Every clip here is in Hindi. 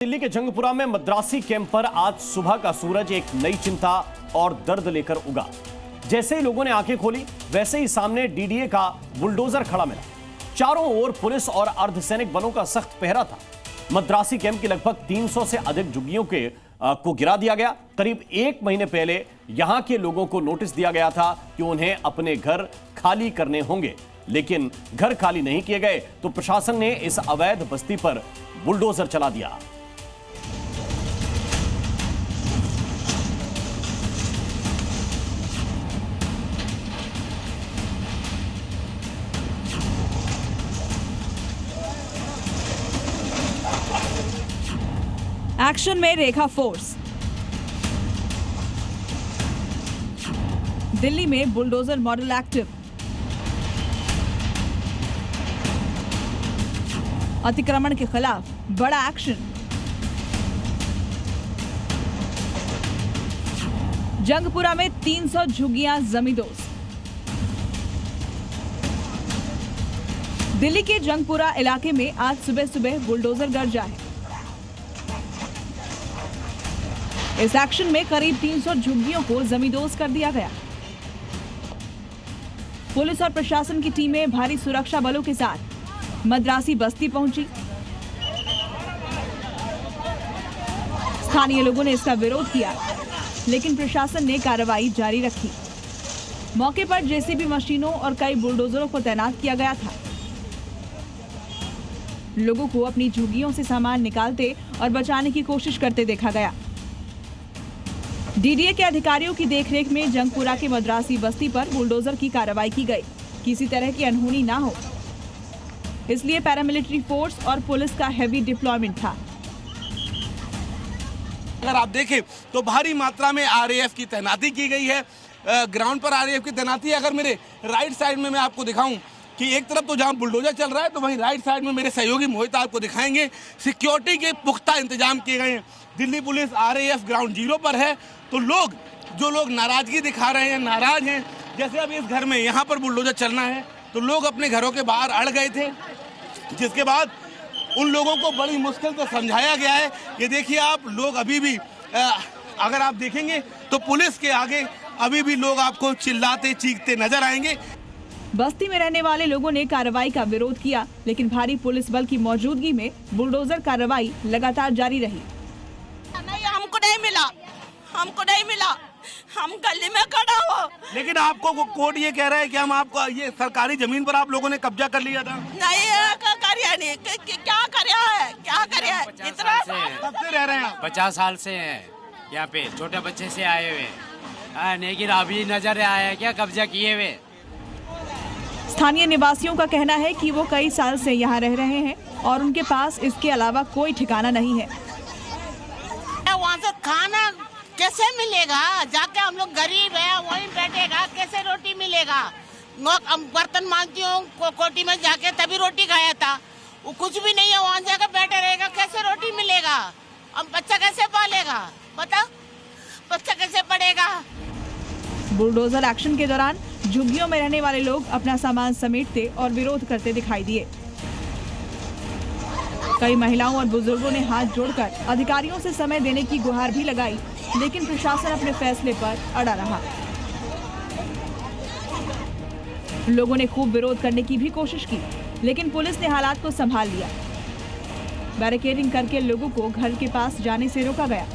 दिल्ली के जंगपुरा में मद्रासी कैंप पर आज सुबह का सूरज एक नई चिंता और दर्द लेकर उगा। जैसे ही लोगों ने आंखें खोली वैसे ही सामने डीडीए का बुलडोजर खड़ा मिला। चारों ओर पुलिस और अर्धसैनिक बलों का सख्त पहरा था। मद्रासी कैंप के लगभग 300 से अधिक झुग्गियों को गिरा दिया गया। करीब एक महीने पहले यहां के लोगों को नोटिस दिया गया था कि उन्हें अपने घर खाली करने होंगे, लेकिन घर खाली नहीं किए गए तो प्रशासन ने इस अवैध बस्ती पर बुलडोजर चला दिया। एक्शन में रेखा फोर्स। दिल्ली में बुलडोजर मॉडल एक्टिव। अतिक्रमण के खिलाफ बड़ा एक्शन। जंगपुरा में 300 झुग्गियां जमींदोज। दिल्ली के जंगपुरा इलाके में आज सुबह सुबह बुलडोजर गरजा है। इस एक्शन में करीब 300 झुग्गियों को जमींदोज कर दिया गया। पुलिस और प्रशासन की टीमें भारी सुरक्षा बलों के साथ मद्रासी बस्ती पहुंची। स्थानीय लोगों ने इसका विरोध किया, लेकिन प्रशासन ने कार्रवाई जारी रखी। मौके पर जेसीबी मशीनों और कई बुलडोजरों को तैनात किया गया था। लोगों को अपनी झुग्गियों से सामान निकालते और बचाने की कोशिश करते देखा गया। डीडीए के अधिकारियों की देखरेख में जंगपुरा के मद्रासी बस्ती पर बुलडोजर की कार्रवाई की गई। किसी तरह की अनहोनी ना हो, इसलिए पैरामिलिट्री फोर्स और पुलिस का हेवी डिप्लॉयमेंट था। अगर आप देखें तो भारी मात्रा में आरएएफ की तैनाती की गई है। ग्राउंड पर आरएएफ की तैनाती है। अगर मेरे राइट साइड में मैं आपको दिखाऊं कि एक तरफ तो जहां बुलडोजर चल रहा है, तो वहीं राइट साइड में मेरे सहयोगी मोहित आपको दिखाएंगे सिक्योरिटी के पुख्ता इंतजाम किए गए हैं। Delhi police RAF ground zero पर है। तो जो लोग नाराजगी दिखा रहे हैं, नाराज हैं, जैसे अब इस घर में यहाँ पर बुलडोजर चलना है तो लोग अपने घरों के बाहर अड़ गए थे, जिसके बाद उन लोगों को बड़ी मुश्किल से समझाया गया है। ये देखिए आप लोग अभी भी अगर आप देखेंगे तो पुलिस के आगे अभी भी लोग आपको चिल्लाते चीखते नजर आएंगे। बस्ती में रहने वाले लोगों ने कार्रवाई का विरोध किया, लेकिन भारी पुलिस बल की मौजूदगी में बुलडोजर कार्रवाई लगातार जारी रही। हमको नहीं मिला, हम गली में खड़ा हो। लेकिन आपको कोर्ट ये कह रहा है कि हम आपको ये सरकारी जमीन पर आप लोगों ने कब्जा कर लिया था। नहीं करिया नहीं, क्या करे है इतना कब से रह रहे हैं आप? 50 साल से हैं यहाँ पे, छोटे बच्चे से आए हुए। लेकिन अभी नजर आया है क्या कब्जा किए हुए। स्थानीय निवासियों का कहना है कि वो कई साल से यहाँ रह रहे हैं और उनके पास इसके अलावा कोई ठिकाना नहीं है। वहाँ से खाना कैसे मिलेगा? जाके हम लोग गरीब है, वहीं बैठेगा, कैसे रोटी मिलेगा? बर्तन मांगती हूँ कोटी में जाके, तभी रोटी खाया था। वो कुछ भी नहीं है, वहाँ जाकर बैठे रहेगा, कैसे रोटी मिलेगा? अब बच्चा कैसे पालेगा? बता, बच्चा कैसे पढ़ेगा? बुलडोजर एक्शन के दौरान झुग्गियों में रहने वाले लोग अपना सामान समेटते और विरोध करते दिखाई दिए। कई महिलाओं और बुजुर्गों ने हाथ जोड़कर अधिकारियों से समय देने की गुहार भी लगाई, लेकिन प्रशासन अपने फैसले पर अड़ा रहा। लोगों ने खूब विरोध करने की भी कोशिश की, लेकिन पुलिस ने हालात को संभाल लिया। बैरिकेडिंग करके लोगों को घर के पास जाने से रोका गया।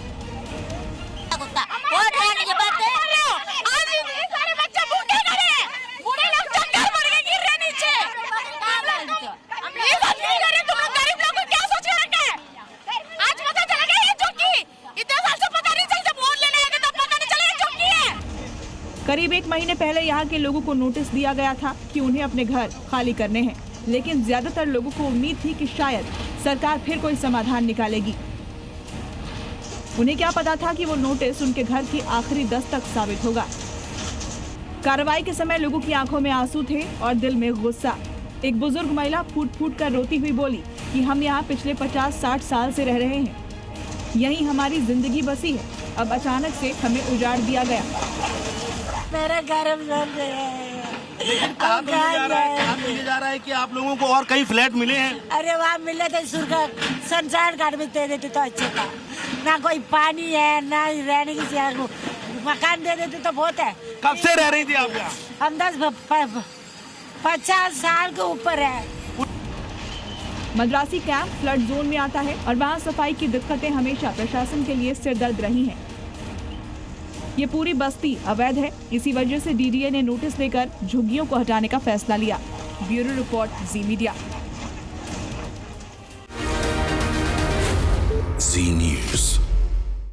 करीब एक महीने पहले यहाँ के लोगों को नोटिस दिया गया था कि उन्हें अपने घर खाली करने हैं, लेकिन ज्यादातर लोगों को उम्मीद थी कि शायद सरकार फिर कोई समाधान निकालेगी। उन्हें क्या पता था कि वो नोटिस उनके घर की आखिरी दस्तक साबित होगा। कार्रवाई के समय लोगों की आंखों में आंसू थे और दिल में गुस्सा। एक बुजुर्ग महिला फूट फूट कर रोती हुई बोली कि हम यहाँ पिछले 50-60 साल से रह रहे हैं, यहीं हमारी जिंदगी बसी है, अब अचानक से हमें उजाड़ दिया गया। मेरे घर में लेकिन कहा तो ये जा रहा है कि आप लोगों को और कई फ्लैट मिले हैं। अरे वहाँ मिले थे शमशान घाट में दे देते तो अच्छे था। ना कोई पानी है ना रहने की जगह, मकान दे देते तो बहुत है। कब से रह रही थी आप यहाँ? हम 50 साल के ऊपर है। मद्रासी कैंप फ्लड जोन में आता है और वहाँ सफाई की दिक्कतें हमेशा प्रशासन के लिए सिरदर्द रही हैं। ये पूरी बस्ती अवैध है, इसी वजह से डीडीए ने नोटिस देकर झुग्गियों को हटाने का फैसला लिया। ब्यूरो रिपोर्ट, जी मीडिया। जी न्यूज़।